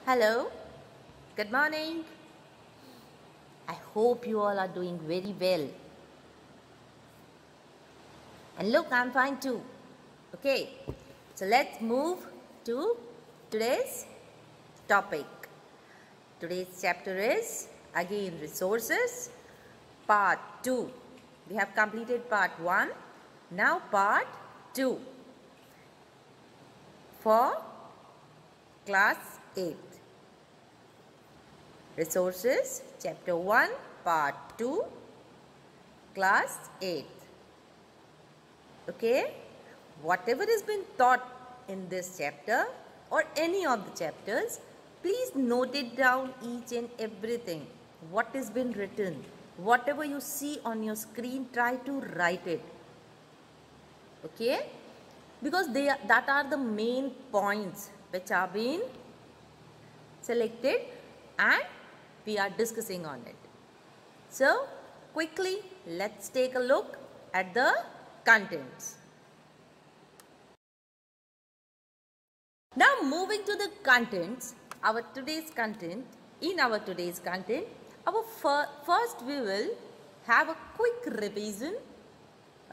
Hello, good morning. I hope you all are doing very well. And look, I'm fine too. Okay, so let's move to today's topic. Today's chapter is again resources, part 2. We have completed part 1, now part 2 for class 8. Resources, chapter 1, part 2, class 8. Okay, whatever has been taught in this chapter or any of the chapters, please note it down each and everything. What has been written, whatever you see on your screen, try to write it. Okay, because that are the main points which are being selected and we are discussing on it. So quickly let's take a look at the contents. Now moving to the contents, our today's content, our first we will have a quick revision.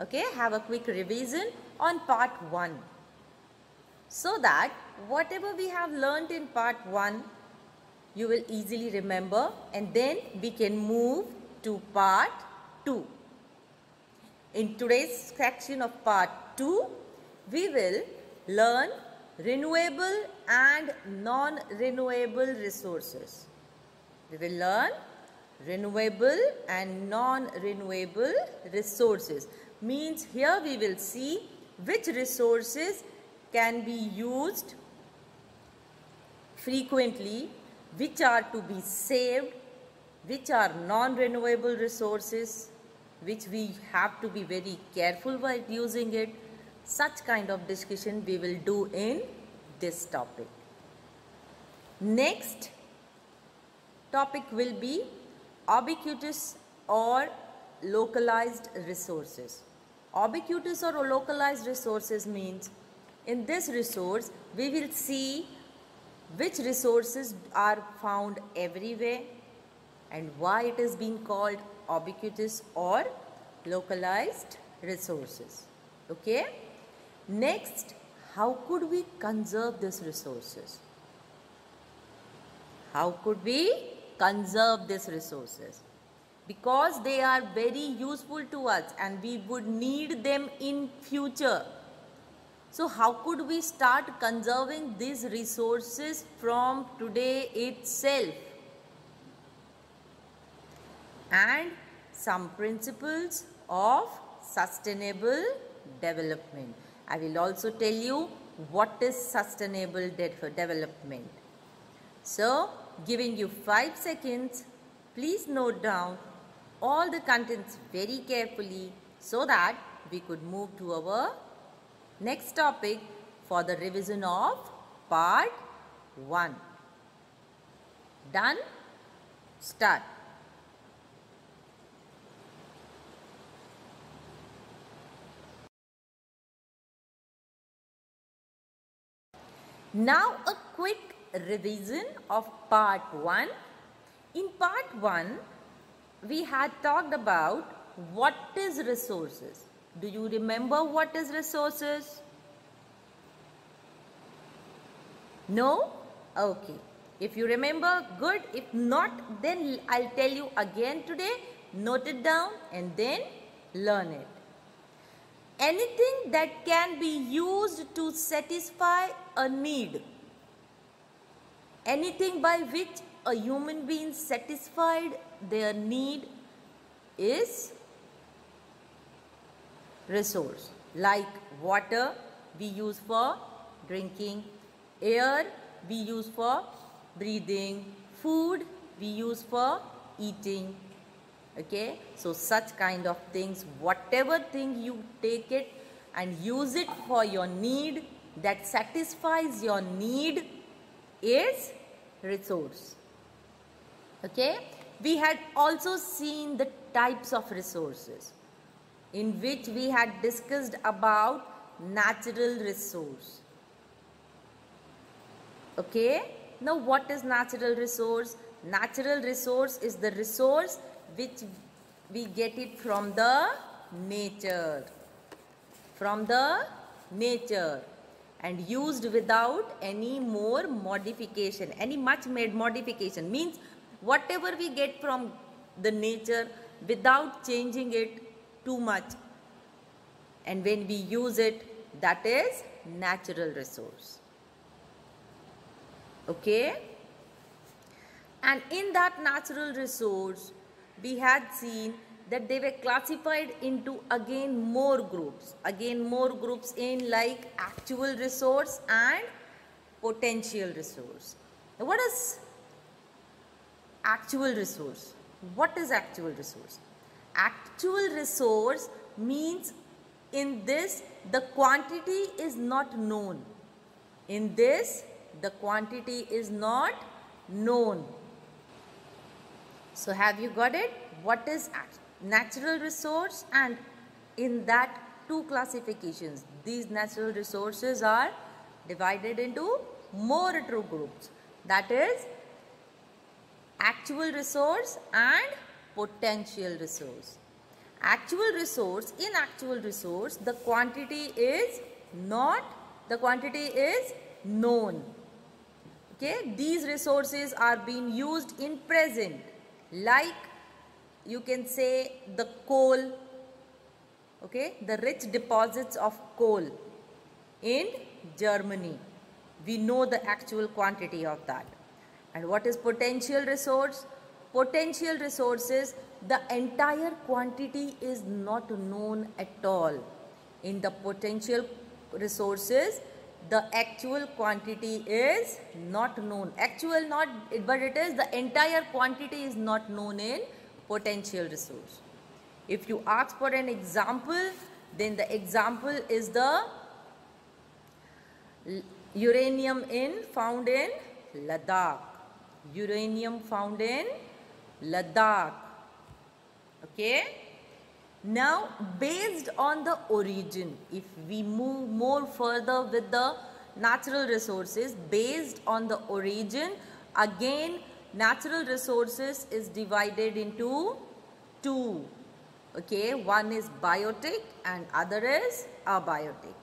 Okay, have a quick revision on part 1. So that whatever we have learnt in part 1, you will easily remember, and then we can move to part 2. In today's section of part 2, we will learn renewable and non-renewable resources. We will learn renewable and non-renewable resources. Means here we will see which resources can be used frequently, which are to be saved, which are non-renewable resources, which we have to be very careful while using it. Such kind of discussion we will do in this topic. Next topic will be ubiquitous or localized resources. Ubiquitous or localized resources means in this resource we will see which resources are found everywhere and why it is being called ubiquitous or localized resources. Okay. Next, how could we conserve these resources? How could we conserve these resources? Because they are very useful to us and we would need them in future. So how could we start conserving these resources from today itself? And some principles of sustainable development. I will also tell you what is sustainable development. So, giving you 5 seconds, please note down all the contents very carefully so that we could move to our next topic for the revision of part 1. Done? Start. Now a quick revision of part 1. In part 1, we had talked about what is resources. Do you remember what is resources? No? Okay. If you remember, good. If not, then I'll tell you again today. Note it down and then learn it. Anything that can be used to satisfy a need. Anything by which a human being satisfied their need is resource. Like water we use for drinking, air we use for breathing, food we use for eating. Okay, so such kind of things, whatever thing you take it and use it for your need, that satisfies your need is resource. Okay, we had also seen the types of resources in which we had discussed about natural resource. Okay, Now what is natural resource? Natural resource is the resource which we get it from the nature. From the nature and used without any more modification, any much made modification. Means whatever we get from the nature without changing it too much, and when we use it, that is natural resource. Okay? And in that natural resource, we had seen that they were classified into again more groups in like actual resource and potential resource. Now, what is actual resource? What is actual resource? Actual resource means in this the quantity is not known. In this the quantity is not known. So have you got it? What is natural resource? And in that two classifications, these natural resources are divided into more two groups. That is actual resource and potential resource. Actual resource, in actual resource, the quantity is known. Okay, these resources are being used in present, like you can say the coal, okay, the rich deposits of coal in Germany. We know the actual quantity of that. And what is potential resource? Potential resources, the entire quantity is not known at all. In the potential resources, the actual quantity is not known. Actual not, but it is the entire quantity is not known in potential resource. If you ask for an example, then the example is the uranium found in Ladakh. Uranium found in Ladakh. Okay. Now, based on the origin, if we move more further with the natural resources, based on the origin, again natural resources is divided into two. Okay, one is biotic and other is abiotic.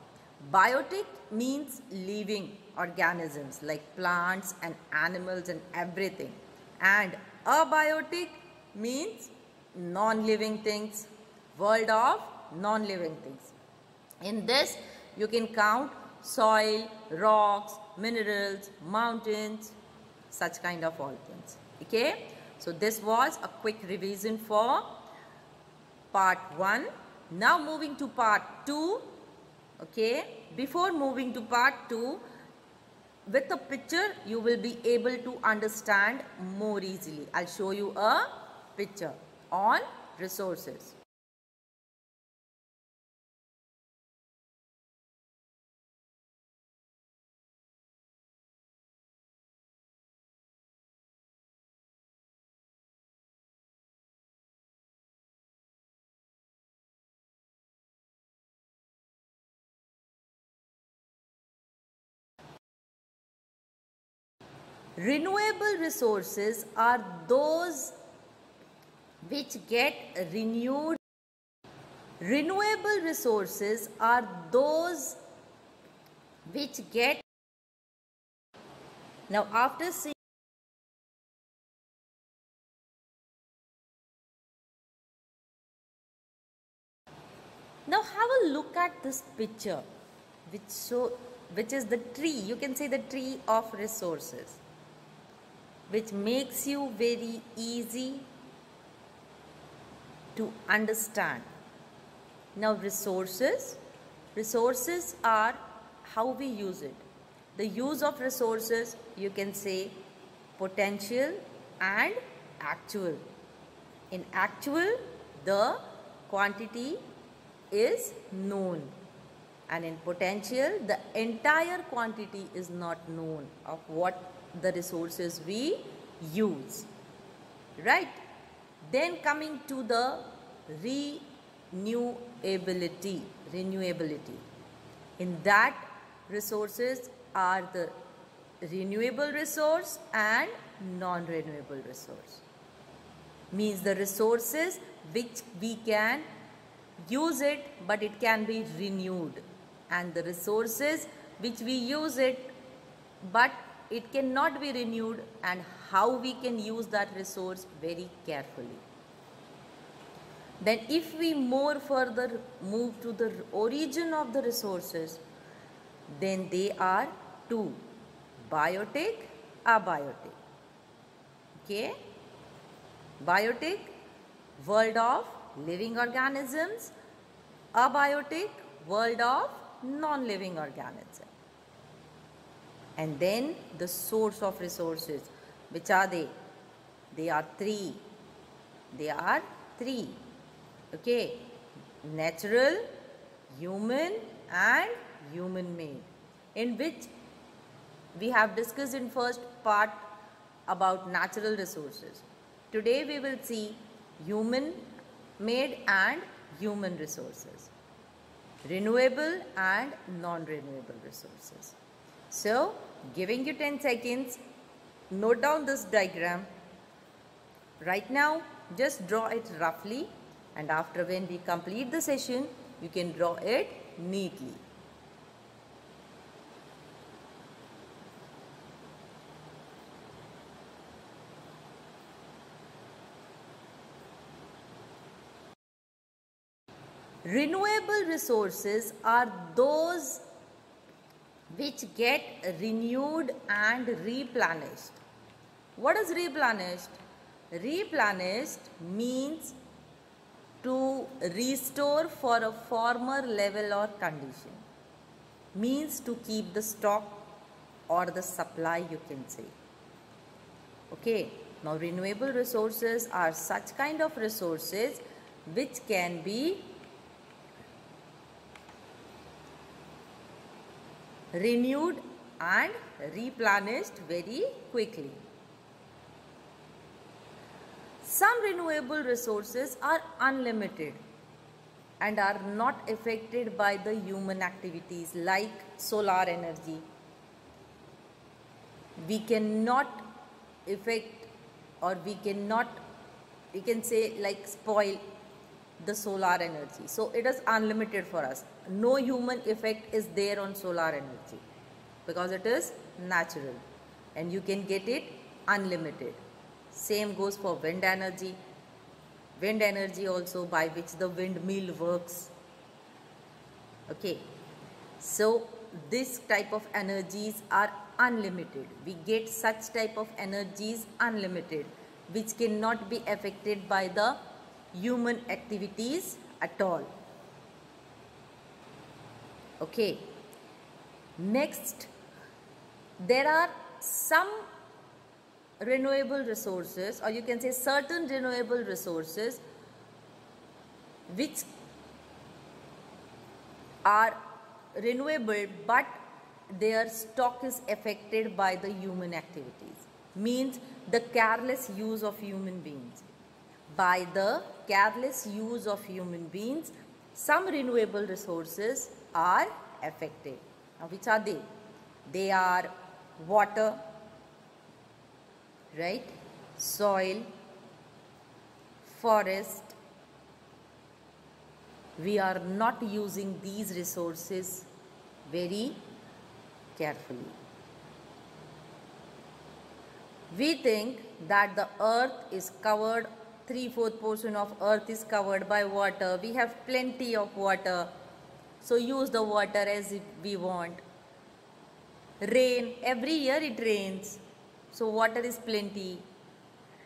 Biotic means living organisms like plants and animals and everything, and abiotic means non-living things, world of non-living things. In this you can count soil, rocks, minerals, mountains, such kind of all things. Okay, so this was a quick revision for part 1. Now moving to part 2. Okay, before moving to part 2, with a picture you will be able to understand more easily. I'll show you a picture on resources. Renewable resources are those which get renewed. Renewable resources are those which get. Now after seeing now have a look at this picture which is the tree. You can say the tree of resources, which makes you very easy to understand. Now resources are how we use it. The use of resources, you can say potential and actual. In actual, the quantity is known, and in potential, the entire quantity is not known of what the resources we use, right? Then coming to the renewability. In that, resources are the renewable resource and non-renewable resource. Means the resources which we can use it but it can be renewed, and the resources which we use it but it cannot be renewed, and how we can use that resource very carefully. Then if we more further move to the origin of the resources, then they are two: biotic, abiotic. Okay? Biotic, world of living organisms; abiotic, world of non-living organisms. And then the source of resources, which are they? They are three. They are three. Okay? Natural, human and human made, in which we have discussed in first part about natural resources. Today we will see human made and human resources, renewable and non-renewable resources. So, giving you 10 seconds, note down this diagram. Right now, just draw it roughly, and after when we complete the session, you can draw it neatly. Renewable resources are those which get renewed and replenished. What is replenished? Replenished means to restore for a former level or condition. Means to keep the stock or the supply, you can say. Okay. Now renewable resources are such kind of resources which can be renewed and replenished very quickly. Some renewable resources are unlimited and are not affected by the human activities, like solar energy. We cannot affect, or we can say like spoil the solar energy. So it is unlimited for us. No human effect is there on solar energy because it is natural and you can get it unlimited. Same goes for wind energy. Wind energy also, by which the windmill works. Okay. So this type of energies are unlimited. We get such type of energies unlimited, which cannot be affected by the human activities at all. Okay. Next, there are some renewable resources, or you can say certain renewable resources which are renewable but their stock is affected by the human activities. Means the careless use of human beings. By the careless use of human beings, some renewable resources are affected. Now which are they? They are water, right? Soil, forest. We are not using these resources very carefully. We think that the earth is covered, 3/4 portion of earth is covered by water. We have plenty of water, so use the water as we want. Rain, every year it rains, so water is plenty.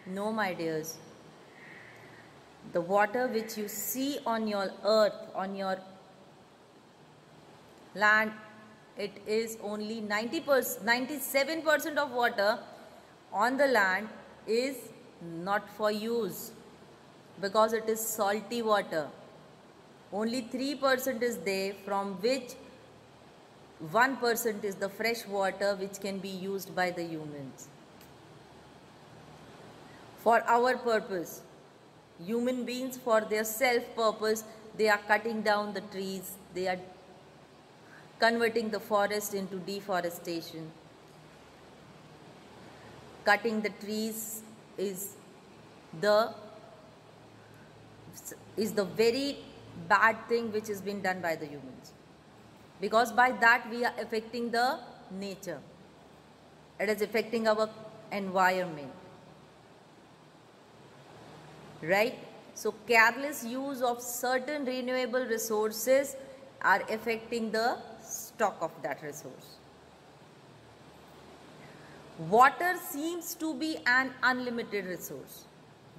No, my dears. The water which you see on your earth, on your land, it is only 97% of water on the land is not for use because it is salty water. Only 3% is there, from which 1% is the fresh water which can be used by the humans. For our purpose, human beings, for their self-purpose, they are cutting down the trees, they are converting the forest into deforestation. cutting the trees is the very bad thing which has been done by the humans, because by that we are affecting the nature. It is affecting our environment, right? So careless use of certain renewable resources are affecting the stock of that resource. Water seems to be an unlimited resource,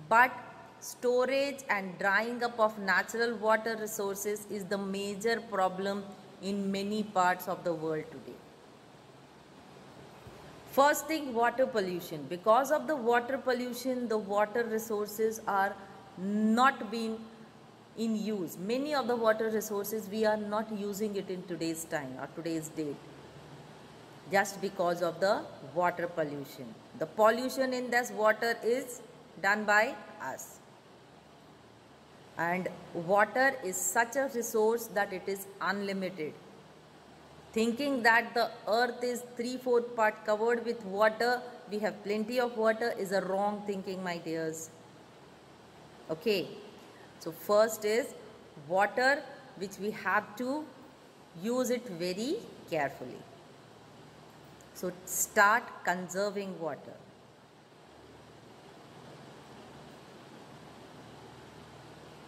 but storage and drying up of natural water resources is the major problem in many parts of the world today. First thing, water pollution. Because of the water pollution, the water resources are not being in use. Many of the water resources we are not using it in today's time or today's date, just because of the water pollution. The pollution in this water is done by us. And water is such a resource that it is unlimited. Thinking that the earth is 3/4 part covered with water, we have plenty of water, is a wrong thinking, my dears. Okay, so first is water, which we have to use it very carefully. So start conserving water.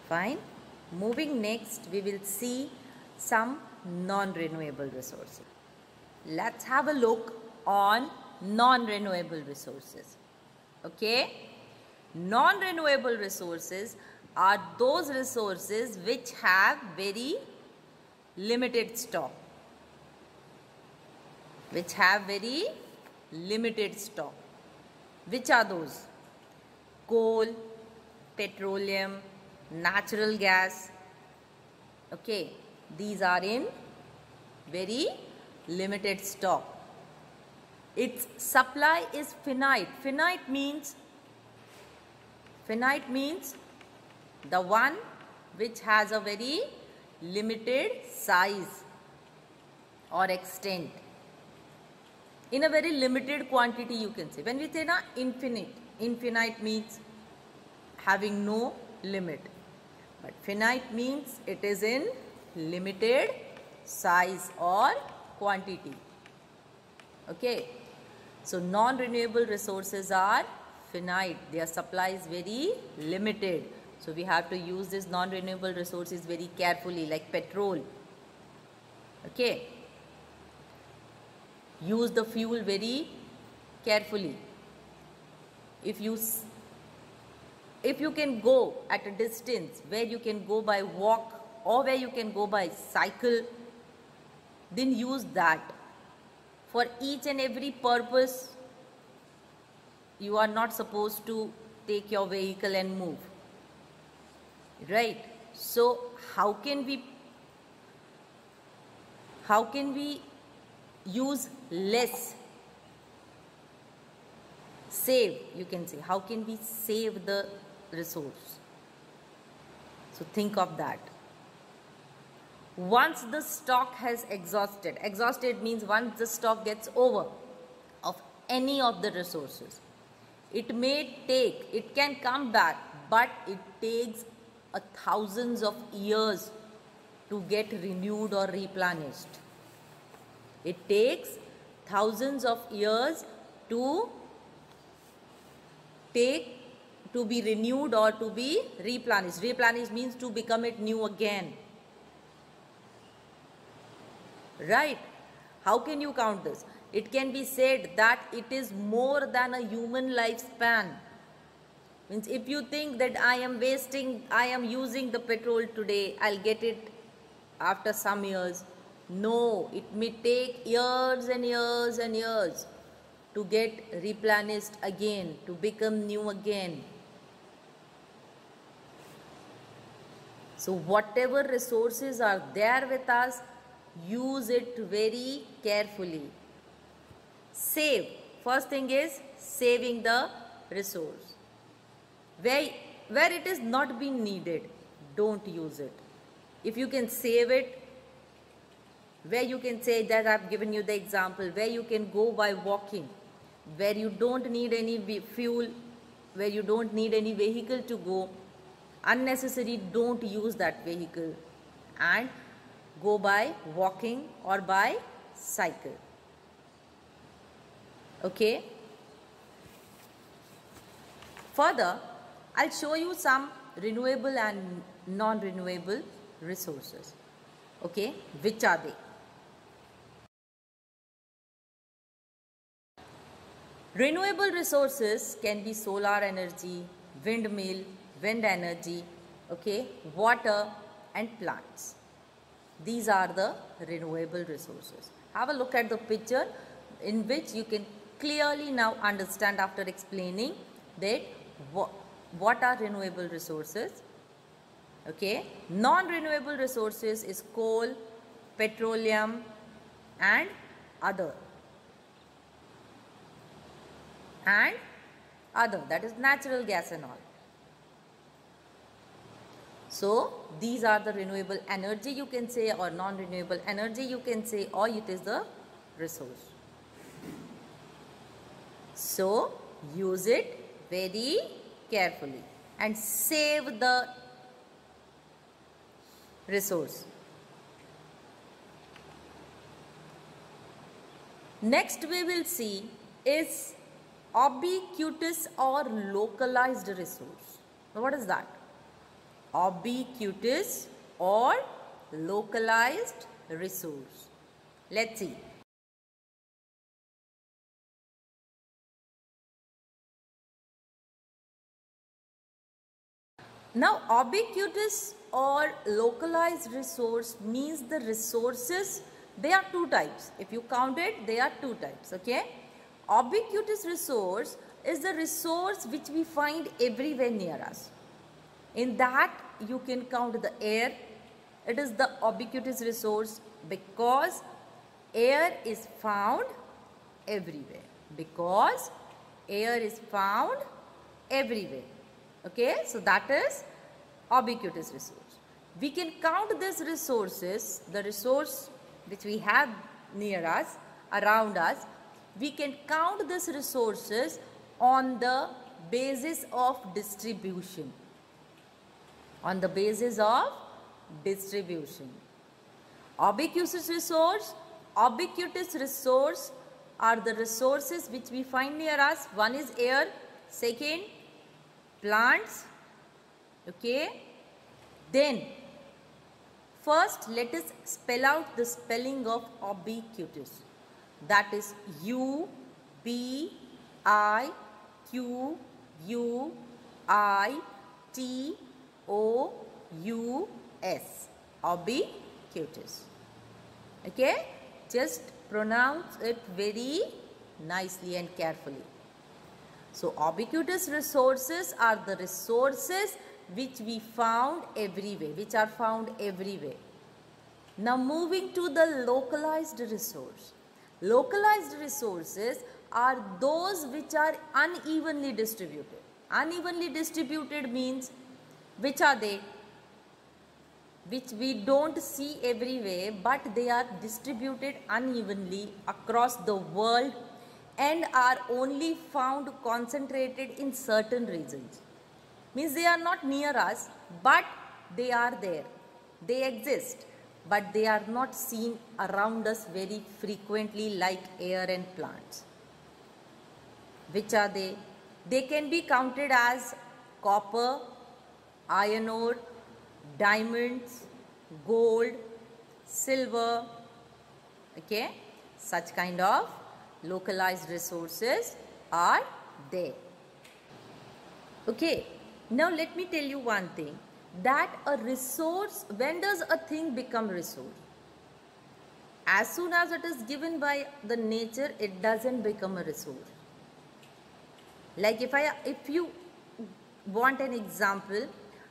Fine. Moving next, we will see some non-renewable resources. Let's have a look on non-renewable resources. Okay. Non-renewable resources are those resources which have very limited stock. Which are those? Coal, petroleum, natural gas. Okay, these are in very limited stock. Its supply is finite. Finite means the one which has a very limited size or extent. In a very limited quantity, you can say. When we say na infinite means having no limit. But finite means it is in limited size or quantity. Okay. So non-renewable resources are finite. Their supply is very limited. So we have to use these non-renewable resources very carefully, like petrol. Okay. Use the fuel very carefully. If you can go at a distance where you can go by walk or where you can go by cycle, then use that. For each and every purpose, you are not supposed to take your vehicle and move. Right? So how can we use less? Save, you can say. How can we save the resource? So think of that. Once the stock has exhausted means once the stock gets over of any of the resources, it can come back, but it takes thousands of years to get renewed or replenished. It takes thousands of years to be renewed or to be replenished. Replenished means to become it new again. Right? How can you count this? It can be said that it is more than a human lifespan. Means if you think that I am using the petrol today, I'll get it after some years. No, it may take years and years and years to get replenished again, to become new again. So whatever resources are there with us, use it very carefully. Save. First thing is saving the resource. Where it is not being needed, don't use it. If you can save it, where you can say that I've given you the example, where you can go by walking, where you don't need any fuel, where you don't need any vehicle to go. Unnecessary, don't use that vehicle and go by walking or by cycle. Okay. Further, I'll show you some renewable and non-renewable resources. Okay, which are they? Renewable resources can be solar energy, windmill, wind energy, okay, water and plants. These are the renewable resources. Have a look at the picture in which you can clearly now understand after explaining that what are renewable resources. Okay, non-renewable resources is coal, petroleum and other. That is natural gas and all. So these are the renewable energy you can say, or non-renewable energy you can say, or it is the resource. So use it very carefully and save the resource. Next we will see is ubiquitous or localized resource. Now what is that? Ubiquitous or localized resource. Let's see. Now ubiquitous or localized resource means the resources, they are two types. If you count it, they are two types. Okay. Ubiquitous resource is the resource which we find everywhere near us. In that you can count the air. It is the ubiquitous resource because air is found everywhere. Because air is found everywhere. Okay, so that is ubiquitous resource. We can count these resources, the resource which we have near us, around us. We can count these resources on the basis of distribution. On the basis of distribution. Ubiquitous resource are the resources which we find near us. One is air, second plants. Okay. Then first let us spell out the spelling of ubiquitous. That is U-B-I-Q-U-I-T-O-U-S. Ubiquitous. Okay, just pronounce it very nicely and carefully. So ubiquitous resources are the resources which we found everywhere, which are found everywhere. Now moving to the localized resource. Localized resources are those which are unevenly distributed. Unevenly distributed means, which are they? Which we don't see everywhere, but they are distributed unevenly across the world and are only found concentrated in certain regions. Means they are not near us, but they are there. They exist, but they are not seen around us very frequently like air and plants. Which are they? They can be counted as copper, iron ore, diamonds, gold, silver. Okay, such kind of localized resources are there. Okay, now let me tell you one thing, that a resource, when does a thing become resource? As soon as it is given by the nature, it doesn't become a resource. Like if you want an example,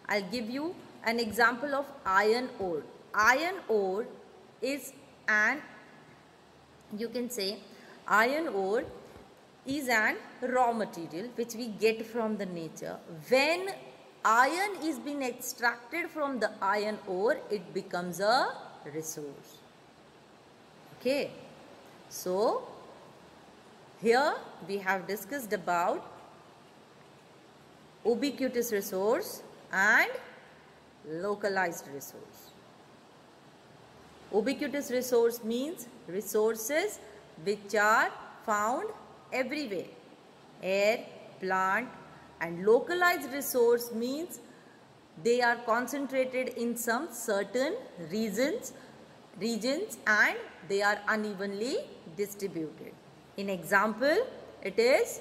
I'll give you an example of iron ore. Iron ore is an, you can say, iron ore is an raw material which we get from the nature. When iron is being extracted from the iron ore, it becomes a resource. Okay. So Here we have discussed about ubiquitous resource and localized resource. Ubiquitous resource means resources which are found everywhere, air, plant, and localized resource means they are concentrated in some certain regions and they are unevenly distributed. In example, it is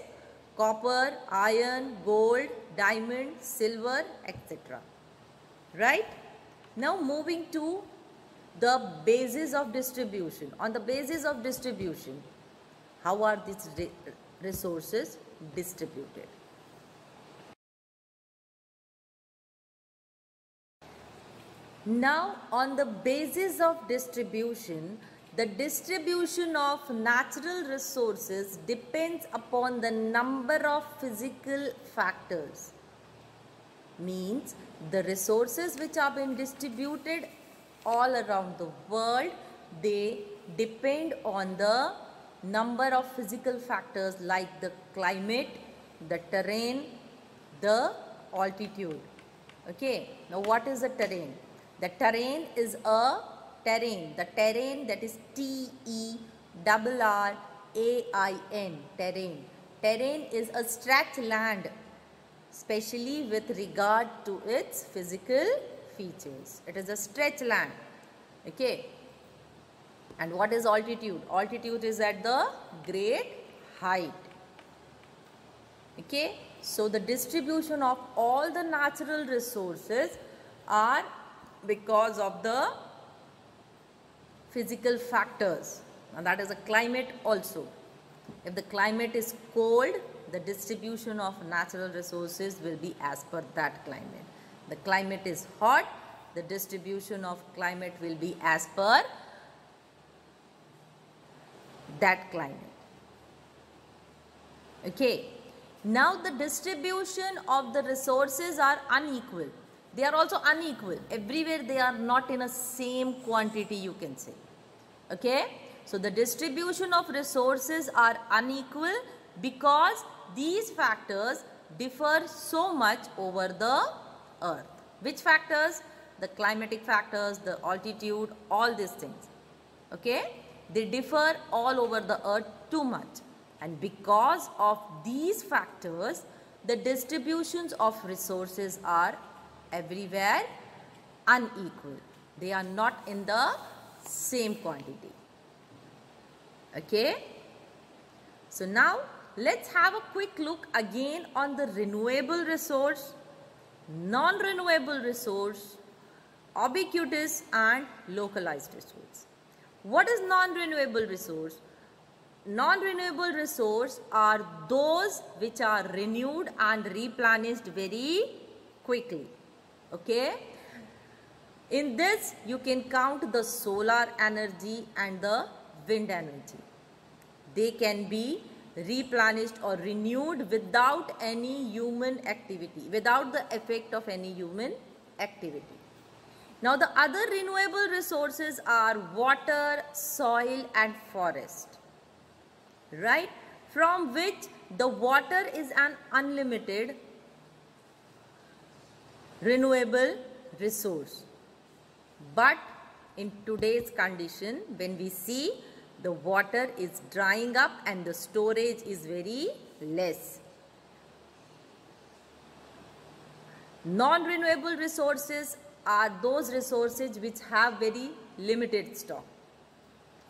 copper, iron, gold, diamond, silver, etc. Right? Now moving to the basis of distribution. On the basis of distribution, how are these resources distributed? Now, on the basis of distribution, the distribution of natural resources depends upon the number of physical factors. Means the resources which are being distributed all around the world, they depend on the number of physical factors like the climate, the terrain, the altitude. Okay, now what is the terrain? The terrain is a terrain. The terrain, that is T-E-R-R-A-I-N, terrain. Terrain is a stretched land, especially with regard to its physical features. It is a stretched land. Okay. And what is altitude? Altitude is at the great height. Okay. So the distribution of all the natural resources are because of the physical factors, and that is the climate also. If the climate is cold, the distribution of natural resources will be as per that climate. The climate is hot, the distribution of climate will be as per that climate. Okay. Now the distribution of the resources are unequal. They are also unequal. Everywhere they are not in a same quantity, you can say. Okay. So the distribution of resources are unequal because these factors differ so much over the earth. Which factors? The climatic factors, the altitude, all these things. Okay. They differ all over the earth too much. And because of these factors, the distributions of resources are everywhere unequal. They are not in the same quantity. Okay. So now let's have a quick look again on the renewable resource, non-renewable resource, ubiquitous and localized resource. What is non-renewable resource? Non-renewable resource are those which are renewed and replenished very quickly. Okay. In this you can count the solar energy and the wind energy. They can be replenished or renewed without any human activity, without the effect of any human activity. Now the other renewable resources are water, soil and forest. Right? From which the water is an unlimited renewable resource. But in today's condition, when we see the water is drying up and the storage is very less. Non-renewable resources are those resources which have very limited stock.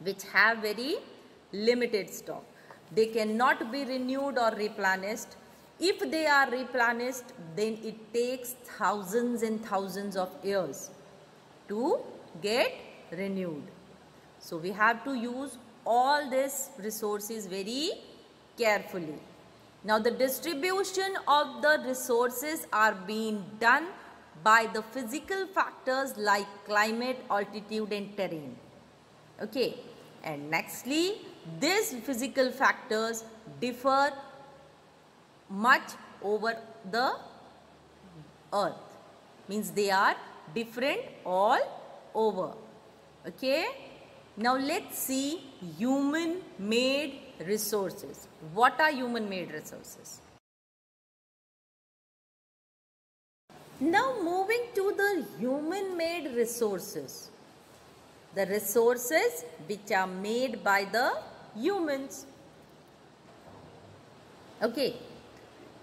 They cannot be renewed or replenished. If they are replenished, then it takes thousands and thousands of years to get renewed. So we have to use all these resources very carefully. Now the distribution of the resources are being done by the physical factors like climate, altitude and terrain. Okay. And nextly, these physical factors differ much over the earth. Means they are different all over. Okay. Now let's see human made resources. What are human-made resources? Now moving to the human-made resources. The resources which are made by the humans. Okay,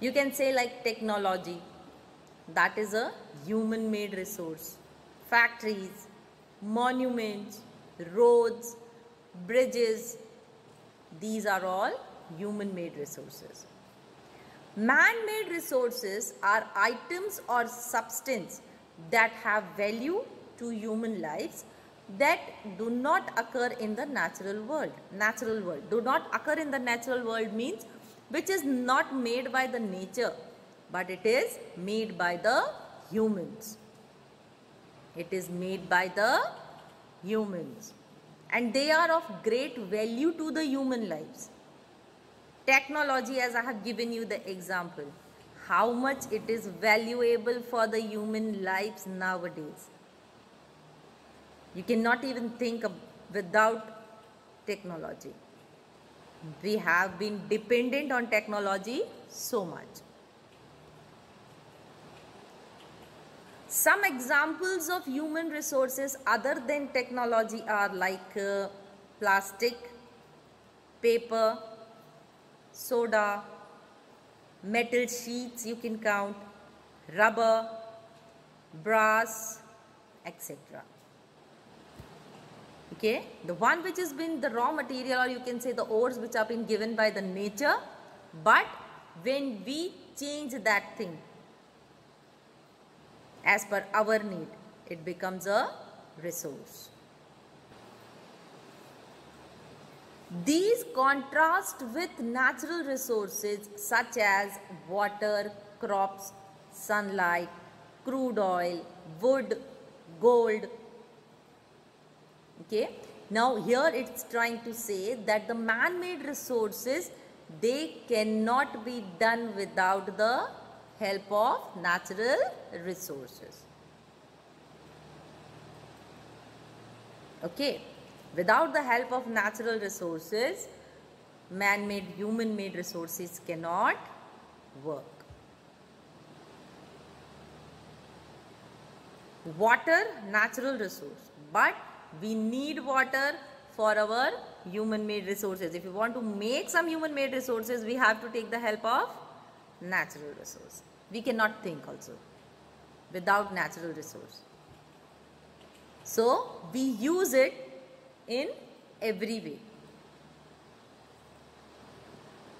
you can say like technology, that is a human-made resource. Factories, monuments, roads, bridges, these are all human-made resources. Man-made resources are items or substance that have value to human lives that do not occur in the natural world. Natural world. Do not occur in the natural world means which is not made by the nature, but it is made by the humans. It is made by the humans. And they are of great value to the human lives. Technology, as I have given you the example, how much it is valuable for the human lives nowadays. You cannot even think of without technology. We have been dependent on technology so much. Some examples of human resources other than technology are like plastic, paper, soda, metal sheets you can count, rubber, brass, etc. Okay, the one which has been the raw material, or you can say the ores which have been given by the nature, but when we change that thing as per our need, it becomes a resource. These contrast with natural resources such as water, crops, sunlight, crude oil, wood, gold. Okay, now here it's trying to say that the man-made resources, they cannot be done without the help of natural resources. Okay, without the help of natural resources, man-made, human-made resources cannot work. Water, natural resource, but we need water for our human-made resources. If you want to make some human-made resources, we have to take the help of natural resource. We cannot think also without natural resource. So we use it in every way.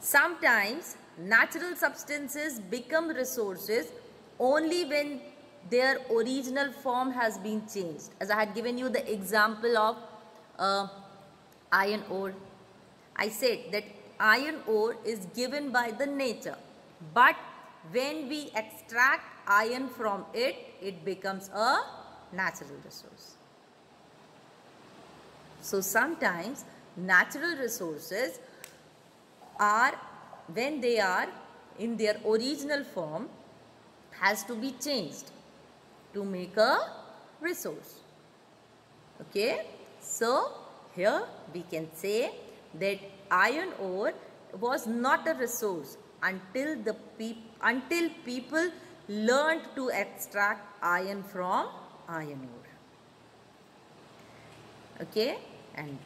Sometimes natural substances become resources only when their original form has been changed. As I had given you the example of iron ore. I said that iron ore is given by the nature, but when we extract iron from it, it becomes a natural resource. So sometimes natural resources are, when they are in their original form, has to be changed to make a resource. Okay, so here we can say that iron ore was not a resource until people learned to extract iron from iron ore. Okay, and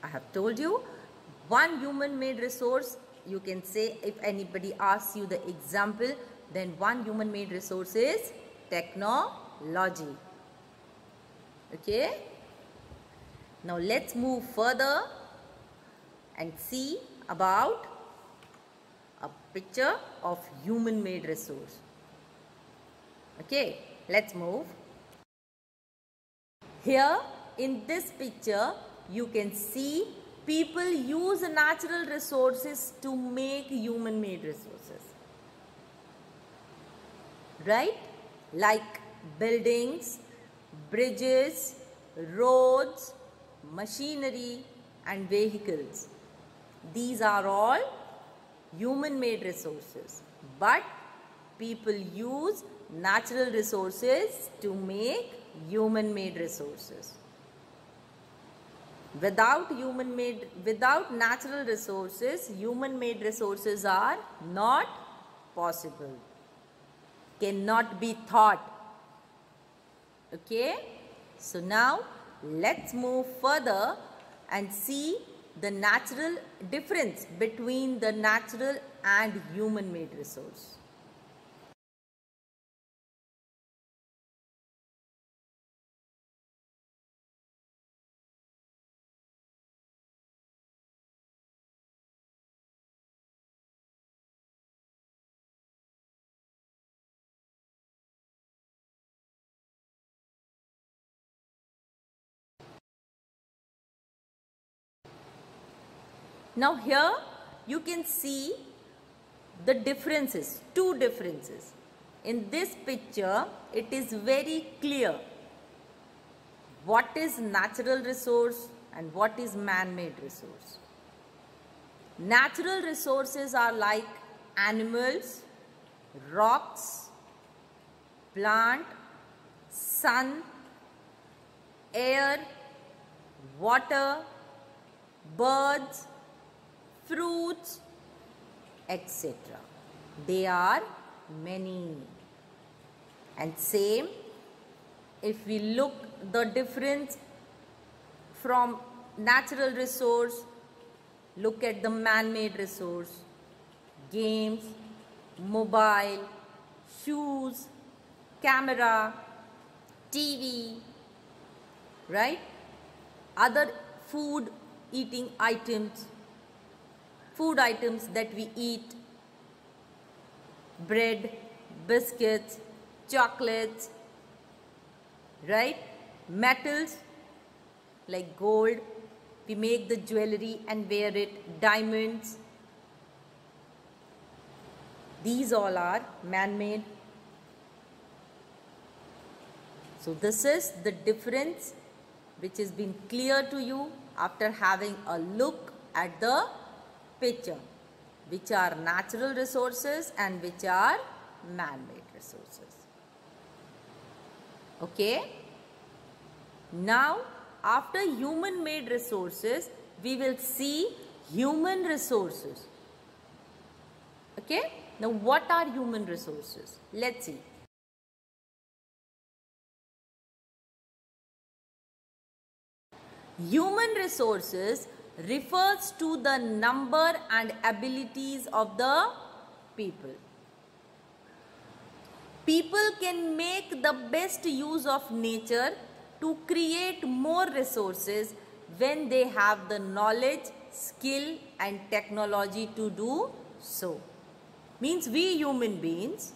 I have told you one human-made resource. You can say, if anybody asks you the example, then one human-made resource is technology. Okay, now let's move further and see about a picture of human-made resource. Okay, let's move. Here in this picture, you can see people use natural resources to make human-made resources. Right? Like buildings, bridges, roads, machinery and vehicles. These are all human-made resources, but people use natural resources to make human-made resources. Without natural resources, human-made resources are not possible, cannot be thought. Okay, so now let's move further and see the natural difference between the natural and human-made resource. Now here you can see the differences, two differences. In this picture, it is very clear what is natural resource and what is man-made resource. Natural resources are like animals, rocks, plant, sun, air, water, birds, fruits, etc. They are many. And same, if we look the difference from natural resource, look at the man-made resource, games, mobile, shoes, camera, TV, right? Other food items that we eat, bread, biscuits, chocolates, right? Metals like gold, we make the jewelry and wear it, diamonds. These all are man-made. So this is the difference which has been clear to you after having a look at the picture, which are natural resources and which are man-made resources. Okay? Now, after human-made resources, we will see human resources. Okay? Now, what are human resources? Let's see. Human resources refers to the number and abilities of the people. People can make the best use of nature to create more resources when they have the knowledge, skill and technology to do so. Means we human beings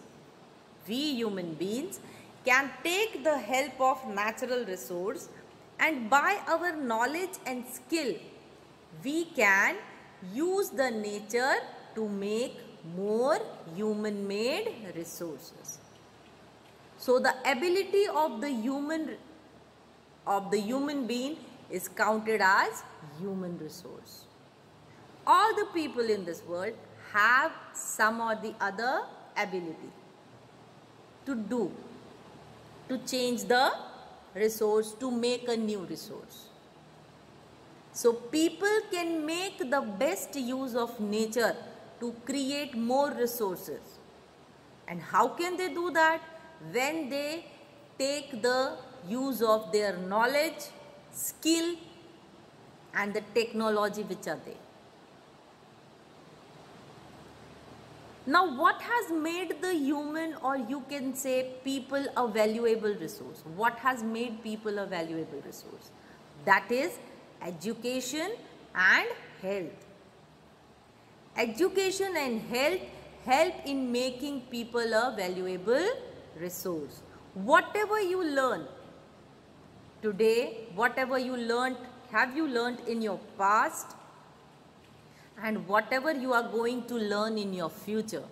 can take the help of natural resource, and by our knowledge and skill we can use the nature to make more human-made resources. So the ability of the human being is counted as human resource. All the people in this world have some or the other ability to change the resource, to make a new resource. So people can make the best use of nature to create more resources. And how can they do that? When they take the use of their knowledge, skill and the technology which are there. Now what has made the human, or you can say people, a valuable resource? What has made people a valuable resource? That is education and health. Education and health help in making people a valuable resource. Whatever you learn today, whatever you learned, have you learned in your past, and whatever you are going to learn in your future,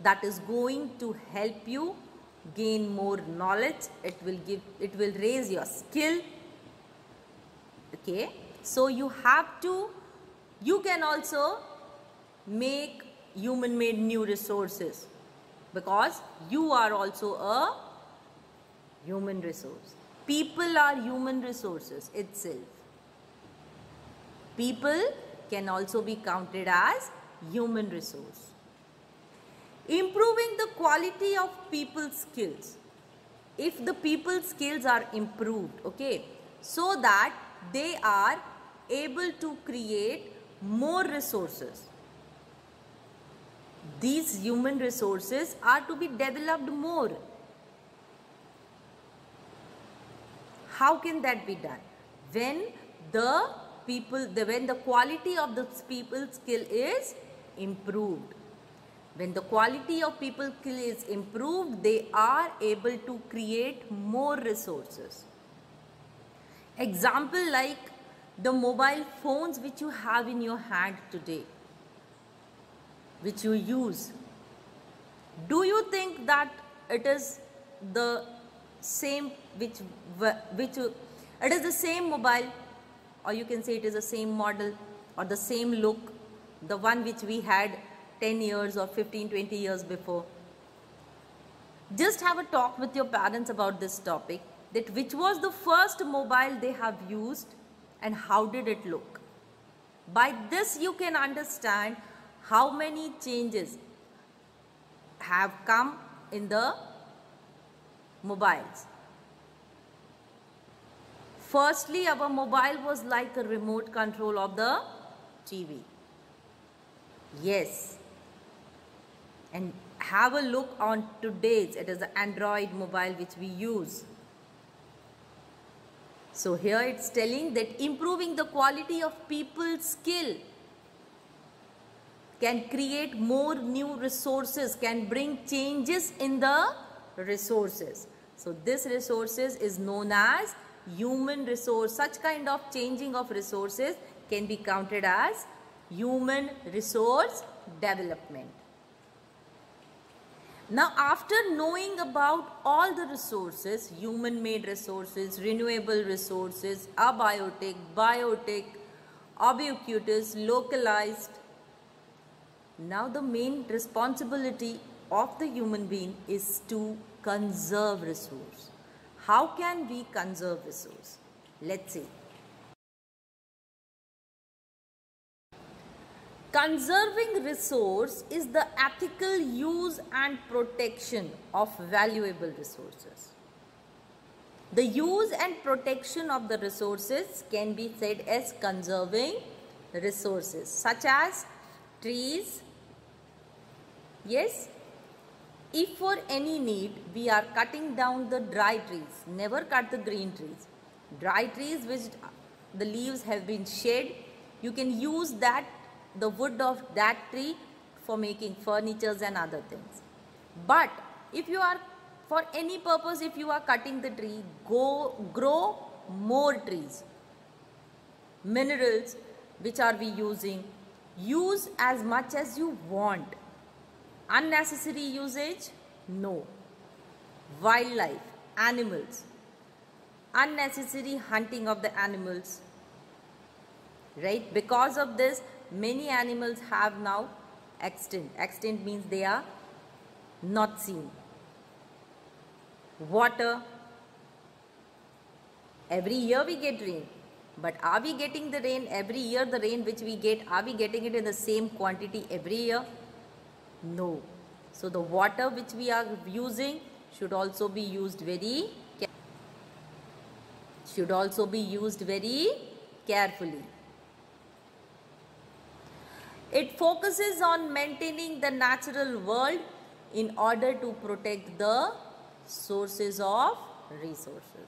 that is going to help you gain more knowledge. It will raise your skill. Okay, so you can also make human-made new resources, because you are also a human resource. People are human resources itself. People can also be counted as human resource. Improving the quality of people's skills. If the people's skills are improved, okay, so that they are able to create more resources. These human resources are to be developed more. How can that be done? When the quality of the people's skill is improved. When the quality of people's skill is improved, they are able to create more resources. Example like the mobile phones which you have in your hand today, which you use. Do you think that it is the same it is the same mobile, or you can say it is the same model or the same look, the one which we had 10 years or 15-20 years before? Just have a talk with your parents about this topic, that which was the first mobile they have used and how did it look. By this you can understand how many changes have come in the mobiles. Firstly, our mobile was like a remote control of the TV. Yes. And have a look on today's, it is the Android mobile which we use. So here it's telling that improving the quality of people's skill can create more new resources, can bring changes in the resources. So this resources is known as human resource. Such kind of changing of resources can be counted as human resource development. Now, after knowing about all the resources, human-made resources, renewable resources, abiotic, biotic, ubiquitous, localized, now the main responsibility of the human being is to conserve resource. How can we conserve resource? Let's see. Conserving resource is the ethical use and protection of valuable resources. The use and protection of the resources can be said as conserving resources, such as trees. Yes, if for any need we are cutting down the dry trees, never cut the green trees. Dry trees which the leaves have been shed, you can use that, the wood of that tree, for making furnitures and other things. But if you are, for any purpose, if you are cutting the tree, grow more trees. Minerals which are we using, use as much as you want. Unnecessary usage, no. Wildlife, animals, unnecessary hunting of the animals, right? Because of this, many animals have now extinct. Extinct means they are not seen. Water, every year we get rain, but are we getting the rain every year? The rain which we get, are we getting it in the same quantity every year? No. So the water which we are using should also be used very carefully. It focuses on maintaining the natural world in order to protect the sources of resources.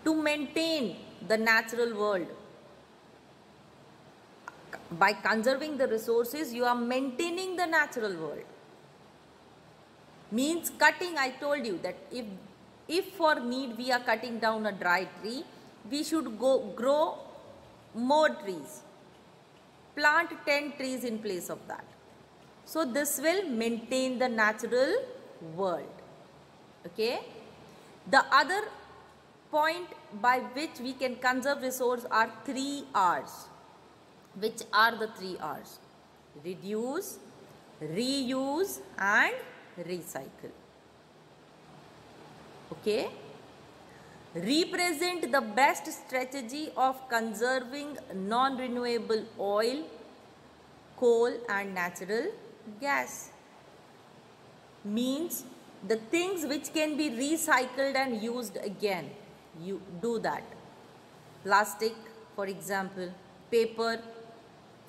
To maintain the natural world, by conserving the resources, you are maintaining the natural world. Means cutting, I told you that if for need we are cutting down a dry tree, we should grow more trees. Plant 10 trees in place of that. So this will maintain the natural world. Okay. The other point by which we can conserve resource are 3 R's. Which are the 3 R's? Reduce, reuse and recycle. Okay. represent the best strategy of conserving non-renewable oil, coal and natural gas. Means the things which can be recycled and used again, you do that. Plastic, for example, paper,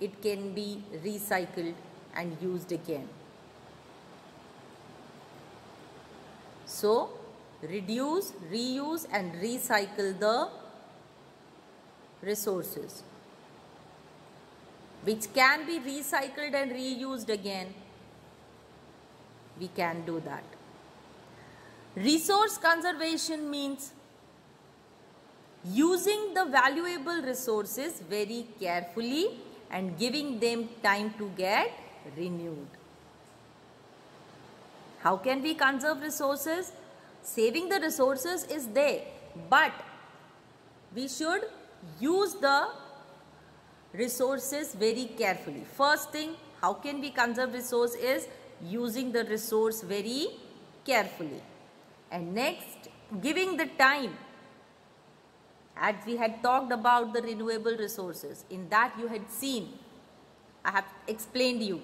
it can be recycled and used again. So, reduce, reuse and recycle the resources which can be recycled and reused again. We can do that. Resource conservation means using the valuable resources very carefully and giving them time to get renewed. How can we conserve resources? Saving the resources is there, but we should use the resources very carefully. First thing, how can we conserve resource is using the resource very carefully. And next, giving the time. As we had talked about the renewable resources, in that you had seen, I have explained you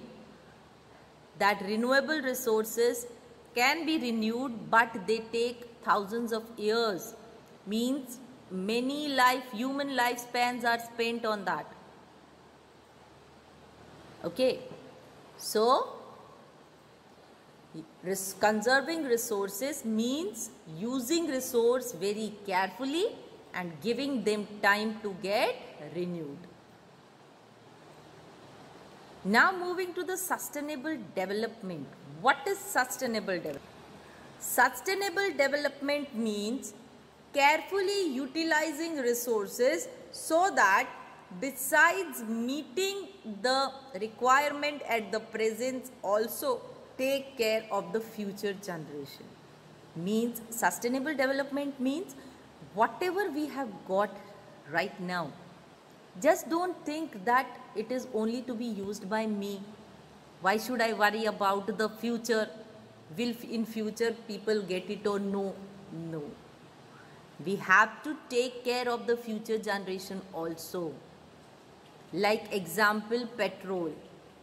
that renewable resources can be renewed, but they take thousands of years. Means many human lifespans are spent on that. Okay. So, conserving resources means using resource very carefully and giving them time to get renewed. Now moving to the sustainable development. What is sustainable development? Sustainable development means carefully utilizing resources so that besides meeting the requirement at the present, also take care of the future generation. Means sustainable development means whatever we have got right now, just don't think that it is only to be used by me. Why should I worry about the future? Will in future people get it or no? No. We have to take care of the future generation also. Like example, petrol.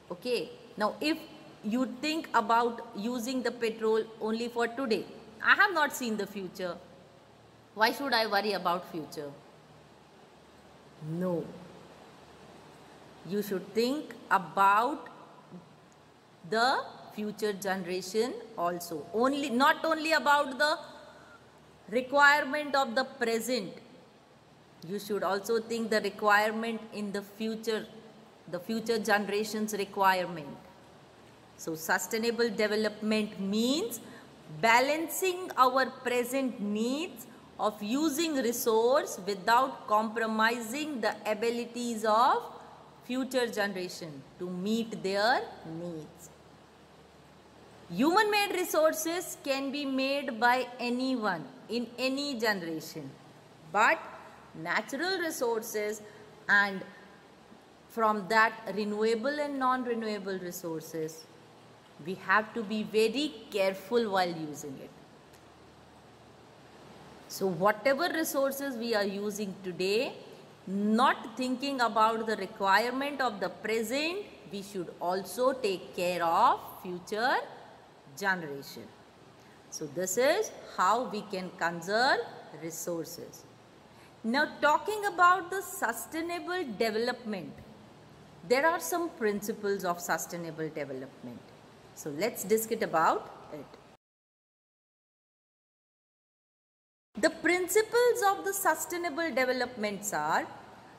Okay. Now if you think about using the petrol only for today, I have not seen the future. Why should I worry about future? No. You should think about the future generation also. Not only about the requirement of the present. You should also think the requirement in the future generation's requirement. So sustainable development means balancing our present needs of using resource without compromising the abilities of future generation to meet their needs. Human-made resources can be made by anyone in any generation, but natural resources and from that renewable and non-renewable resources, we have to be very careful while using it. So whatever resources we are using today, not thinking about the requirement of the present, we should also take care of future generation. So this is how we can conserve resources. Now talking about the sustainable development, there are some principles of sustainable development. So let's discuss about it. The principles of the sustainable developments are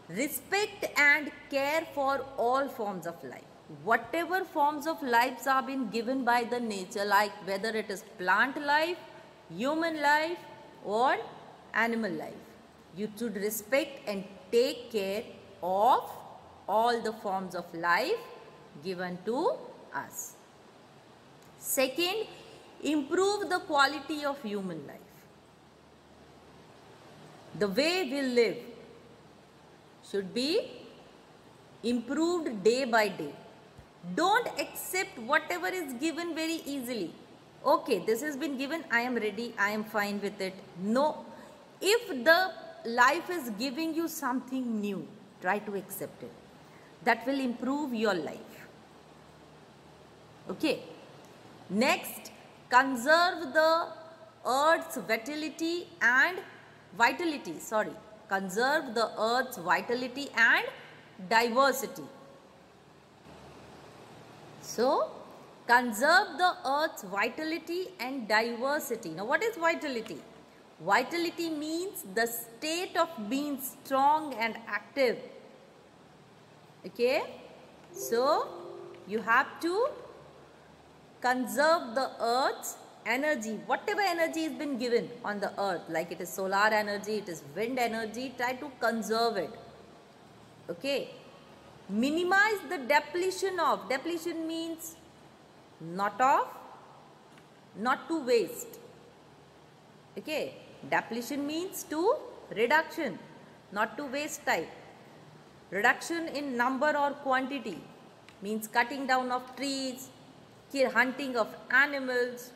respect and care for all forms of life. Whatever forms of lives are being given by the nature, like whether it is plant life, human life or animal life, you should respect and take care of all the forms of life given to us. Second, improve the quality of human life. The way we live should be improved day by day. Don't accept whatever is given very easily. Okay, this has been given, I am ready, I am fine with it. No, If the life is giving you something new, try to accept it. That will improve your life. Okay. Next, conserve the earth's vitality and conserve the earth's vitality and diversity. So, conserve the earth's vitality and diversity. Now, what is vitality? Vitality means the state of being strong and active. Okay? So, you have to conserve the earth's energy. Whatever energy has been given on the earth, like it is solar energy, it is wind energy, try to conserve it. Okay? Minimize the depletion of. Depletion means not to waste. Okay? Depletion means to reduction, not to waste type. Reduction in number or quantity means cutting down of trees, hunting of animals.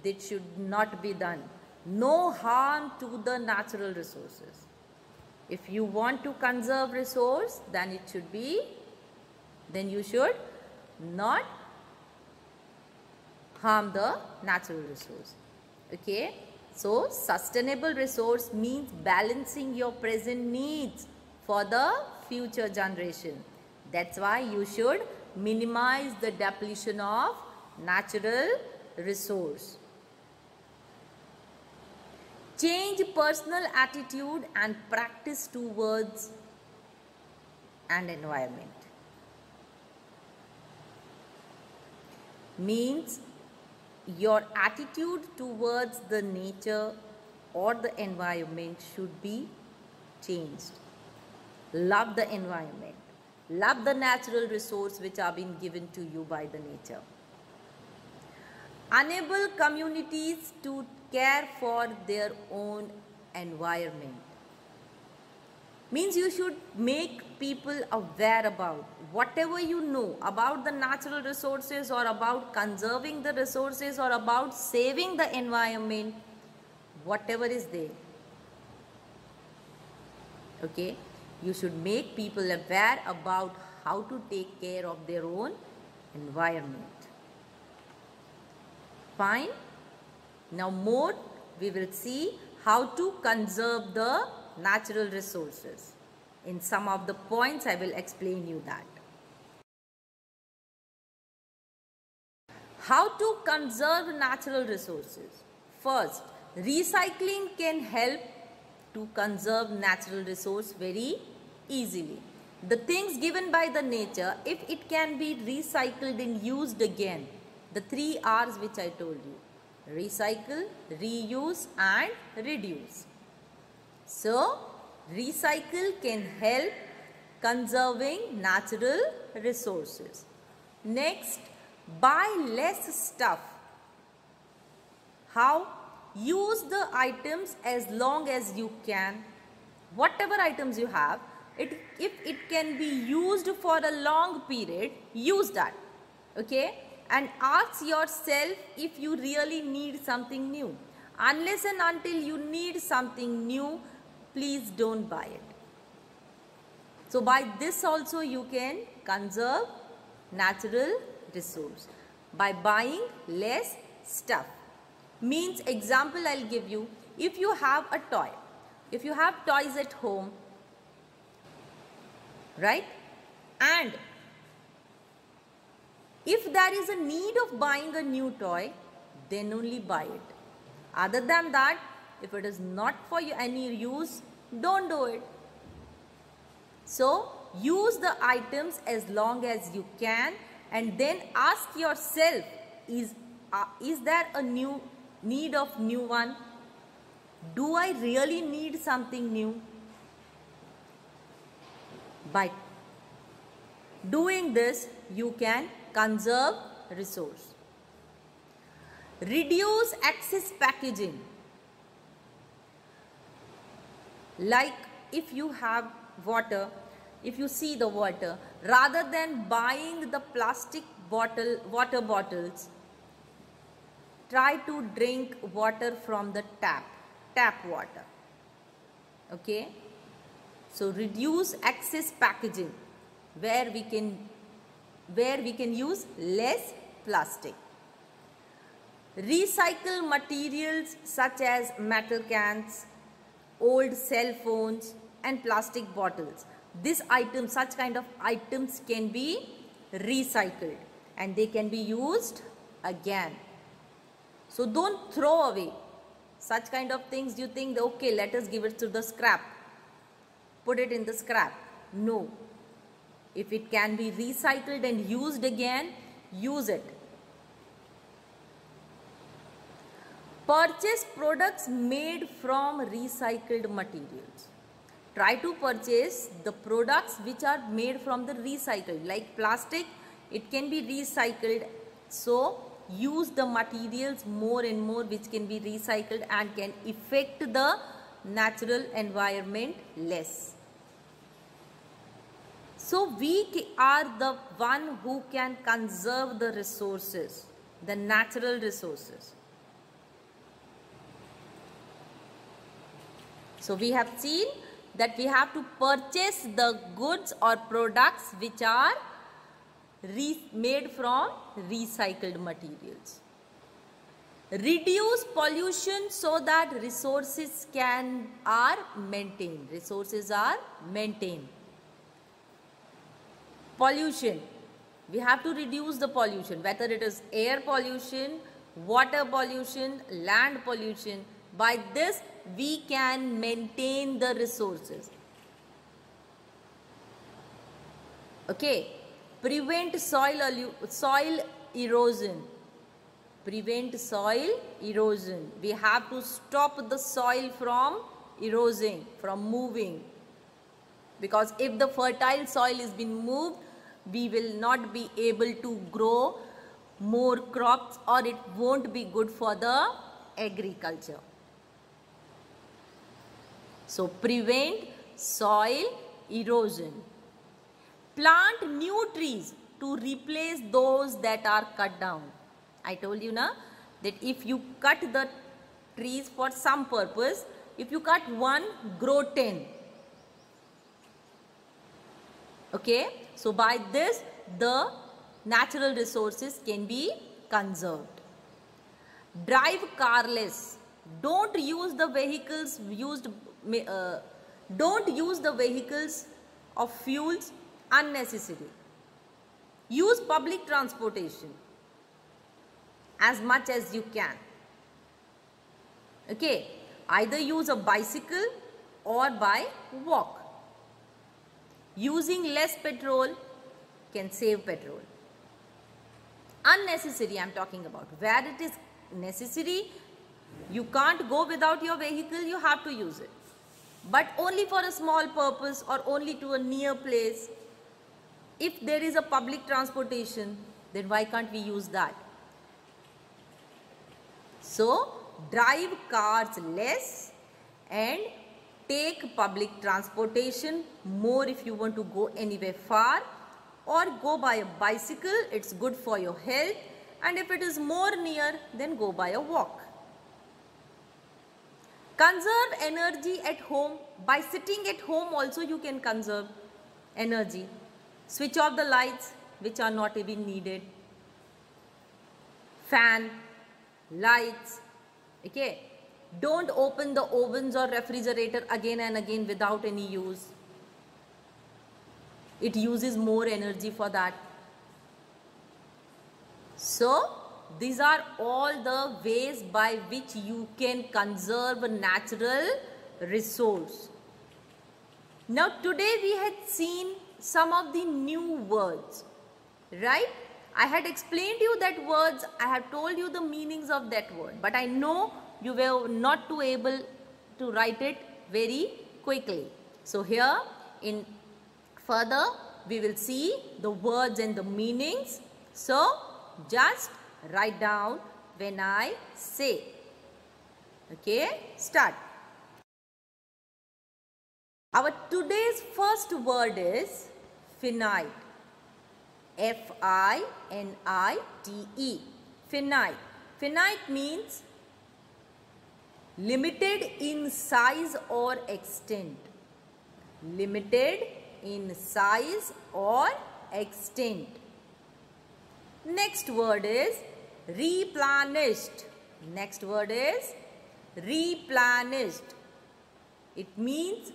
That should not be done. No harm to the natural resources. If you want to conserve resource, then you should not harm the natural resource. Okay? So, sustainable resource means balancing your present needs for the future generation. That's why you should minimize the depletion of natural resource. Change personal attitude and practice towards an environment. Means your attitude towards the nature or the environment should be changed. Love the environment. Love the natural resource which are being given to you by the nature. Enable communities to care for their own environment. Means you should make people aware about whatever you know about the natural resources or about conserving the resources or about saving the environment, whatever is there. Okay, you should make people aware about how to take care of their own environment. Fine. Now more we will see how to conserve the natural resources. In some of the points I will explain you that. How to conserve natural resources? First, recycling can help to conserve natural resource very easily. The things given by the nature, if it can be recycled and used again, the 3 R's which I told you. Recycle, reuse and reduce. So, recycle can help conserving natural resources. Next, buy less stuff. How? Use the items as long as you can. Whatever items you have, if it can be used for a long period, use that. Okay? And ask yourself if you really need something new. Unless and until you need something new, please don't buy it. So by this also you can conserve natural resource by buying less stuff. Means example I'll give you. If you have a toy, if you have toys at home, right? And if there is a need of buying a new toy, then only buy it. Other than that, if it is not for any use, don't do it. So, use the items as long as you can and then ask yourself, is there a new need of new one? Do I really need something new? By doing this, you can conserve resource. Reduce excess packaging. Like if you have water, if you see the water, rather than buying the plastic water bottles, try to drink water from the tap water. Okay. So reduce excess packaging where we can use less plastic. Recycle materials such as metal cans, old cell phones and plastic bottles. Such kind of items can be recycled and they can be used again. So don't throw away such kind of things. You think, okay, let us give it to the scrap, put it in the scrap. No. If it can be recycled and used again, use it. Purchase products made from recycled materials. Try to purchase the products which are made from the recycled. Like plastic, it can be recycled. So use the materials more and more which can be recycled and can affect the natural environment less. So we are the one who can conserve the resources, the natural resources. So we have seen that we have to purchase the goods or products which are made from recycled materials. Reduce pollution so that resources are maintained. Resources are maintained. Pollution. We have to reduce the pollution, whether it is air pollution, water pollution, land pollution. By this, we can maintain the resources. Okay. Prevent soil erosion. Prevent soil erosion. We have to stop the soil from eroding, from moving. Because if the fertile soil is being moved, we will not be able to grow more crops, or it won't be good for the agriculture. So prevent soil erosion. Plant new trees to replace those that are cut down. I told you na that if you cut the trees for some purpose, if you cut one, grow 10. Okay, so by this the natural resources can be conserved. Drive carless. Don't use the vehicles of fuels unnecessary. Use public transportation as much as you can. Okay, either use a bicycle or by walk. Using less petrol can save petrol. Unnecessary I am talking about. Where it is necessary, you can't go without your vehicle, you have to use it. But only for a small purpose or only to a near place. If there is a public transportation, then why can't we use that? So, drive cars less and take public transportation more if you want to go anywhere far, or go by a bicycle, it's good for your health, and if it is more near, then go by a walk. Conserve energy at home. By sitting at home also you can conserve energy. Switch off the lights which are not even needed. Fan, lights, okay. Don't open the ovens or refrigerator again and again without any use. It uses more energy for that. So, these are all the ways by which you can conserve a natural resource. Now, today we had seen some of the new words, right? I had explained you that words, I have told you the meanings of that word, but I know you were not too able to write it very quickly. So here in further we will see the words and the meanings. So just write down when I say. Okay, start. Our today's first word is finite. F-I-N-I-T-E. Finite. Finite means limited in size or extent. Limited in size or extent. Next word is replenished. Next word is replenished. It means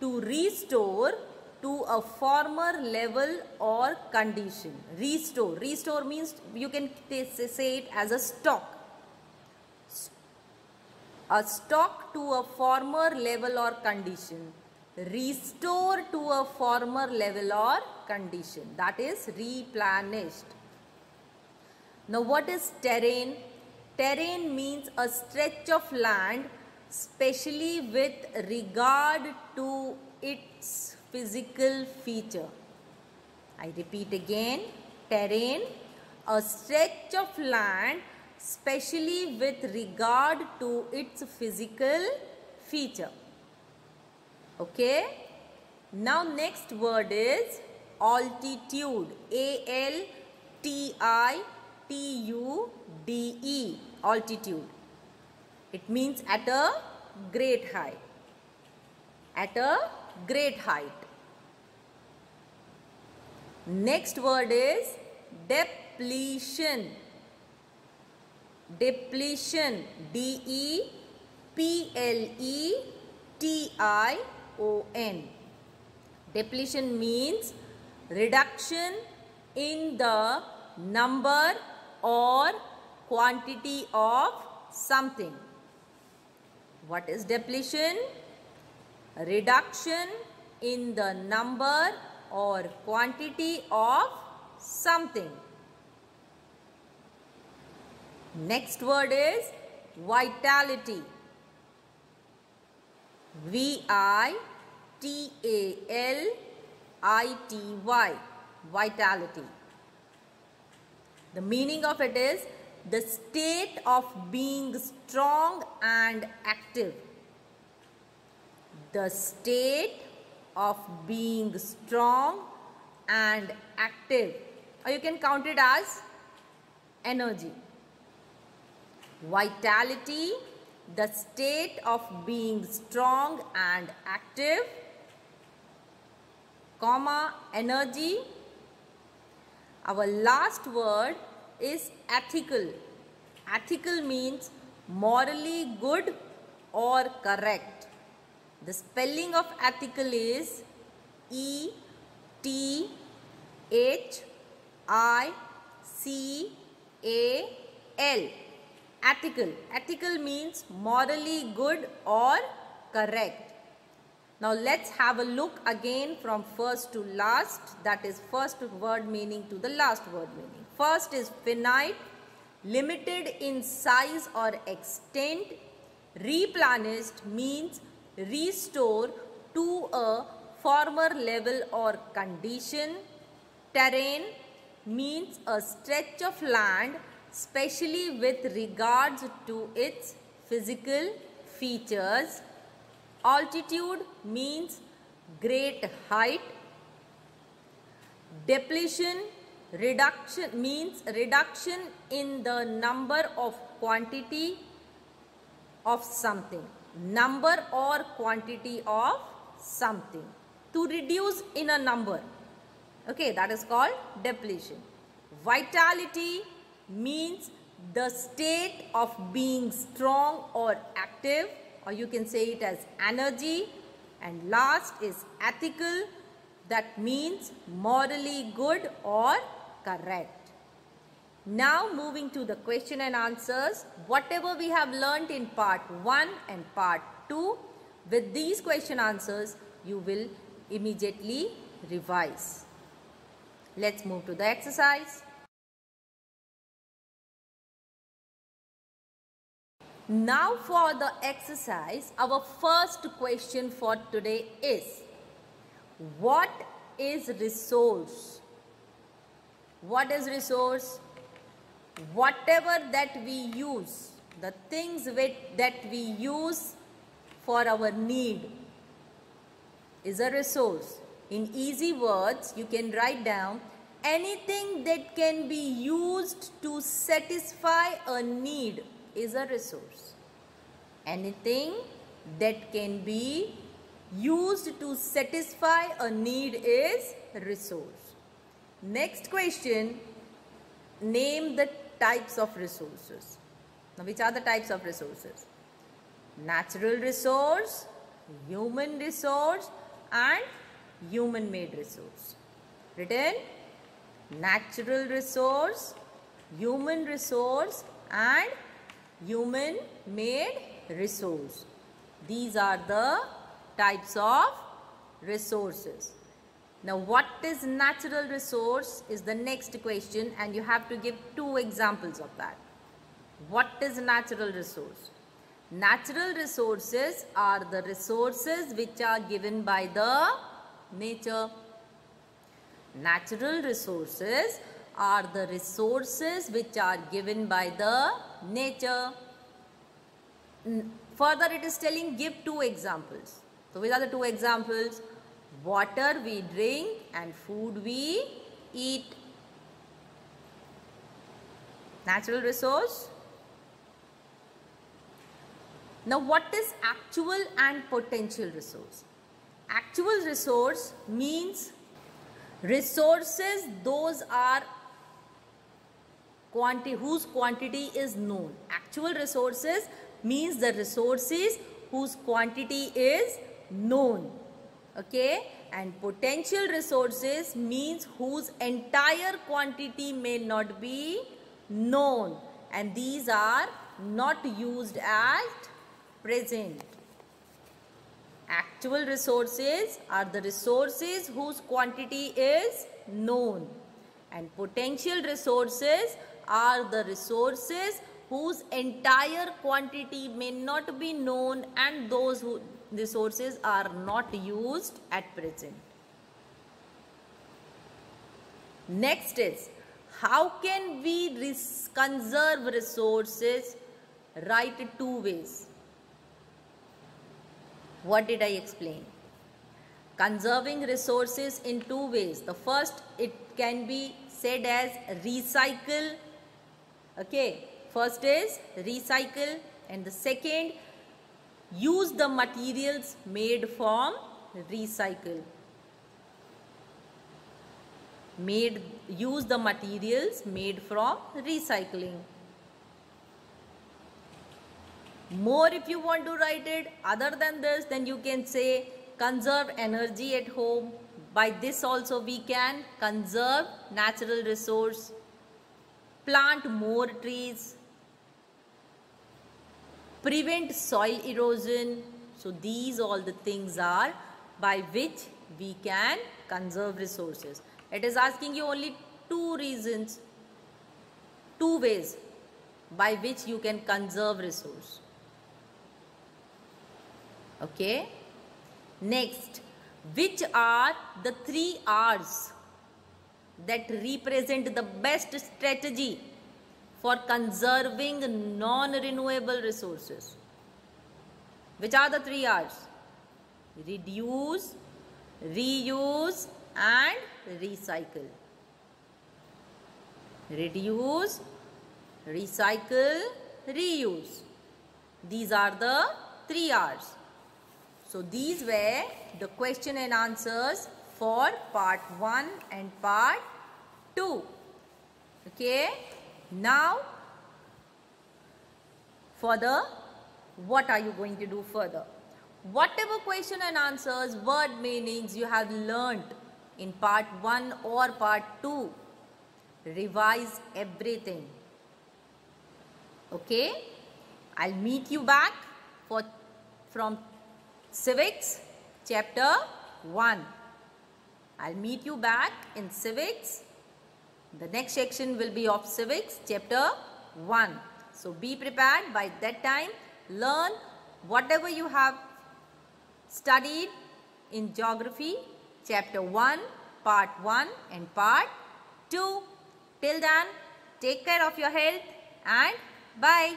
to restore to a former level or condition. Restore. Restore means you can say it as a stock. A stock to a former level or condition. Restore to a former level or condition. That is replenished. Now what is terrain? Terrain means a stretch of land, especially with regard to its physical feature. I repeat again, terrain, a stretch of land, especially with regard to its physical feature. Okay. Now next word is altitude. A-L-T-I-T-U-D-E. Altitude. It means at a great height. At a great height. Next word is depletion. Depletion. D-E-P-L-E-T-I-O-N. Depletion means reduction in the number or quantity of something. What is depletion? Reduction in the number or quantity of something. Next word is vitality. V-I-T-A-L-I-T-Y. Vitality. The meaning of it is the state of being strong and active. The state of being strong and active. Or you can count it as energy. Vitality, the state of being strong and active, comma, energy. Our last word is ethical. Ethical means morally good or correct. The spelling of ethical is E-T-H-I-C-A-L. Ethical. Ethical means morally good or correct. Now let's have a look again from first to last. That is first word meaning to the last word meaning. First is finite, limited in size or extent. Replenished means restore to a former level or condition. Terrain means a stretch of land, especially with regards to its physical features. Altitude means great height. Depletion, reduction means reduction in the number of quantity of something. Number or quantity of something. To reduce in a number. Okay, that is called depletion. Vitality means the state of being strong or active, or you can say it as energy. And last is ethical, that means morally good or correct. Now moving to the question and answers. Whatever we have learnt in part 1 and part 2, with these question answers you will immediately revise. Let's move to the exercise. Now for the exercise, our first question for today is, what is resource? What is resource? Whatever that we use, the things that we use for our need is a resource. In easy words, you can write down anything that can be used to satisfy a need is a resource. Anything that can be used to satisfy a need is resource. Next question, name the types of resources. Now, which are the types of resources? Natural resource, human resource and human-made resource. Written, natural resource, human resource and human-made resource. These are the types of resources. Now, what is natural resource is the next question, and you have to give 2 examples of that. What is natural resource? Natural resources are the resources which are given by the nature. Natural resources are the resources which are given by the nature. Further, it is telling give 2 examples. So, which are the 2 examples? Water we drink and food we eat. Natural resource. Now, what is actual and potential resource? Actual resource means resources those are whose quantity is known. Actual resources means the resources whose quantity is known. Okay, and potential resources means whose entire quantity may not be known, and these are not used at present. Actual resources are the resources whose quantity is known, and potential resources are the resources whose entire quantity may not be known, and those resources are not used at present. Next is, how can we conserve resources? Write 2 ways. What did I explain? Conserving resources in 2 ways. The first, it can be said as recycle. Okay, first is recycle, and the second, use the materials made from recycle. Use the materials made from recycling. More if you want to write it, other than this, then you can say conserve energy at home. By this also we can conserve natural resource. Plant more trees. Prevent soil erosion. So these all the things are by which we can conserve resources. It is asking you only 2 reasons, 2 ways by which you can conserve resource. Okay. Next, which are the 3 R's that represent the best strategy for conserving non-renewable resources? Which are the 3 R's? Reduce, reuse and recycle. Reduce, recycle, reuse. These are the 3 R's. So these were the question and answers for part 1 and part 2. Okay. Now for the what are you going to do further? Whatever question and answers, word meanings you have learnt in part 1 or part 2, revise everything. Okay. I'll meet you back from Civics chapter 1. I'll meet you back in Civics. The next section will be of Civics chapter 1. So be prepared. By that time, learn whatever you have studied in Geography chapter 1, part 1 and part 2. Till then, take care of your health and bye.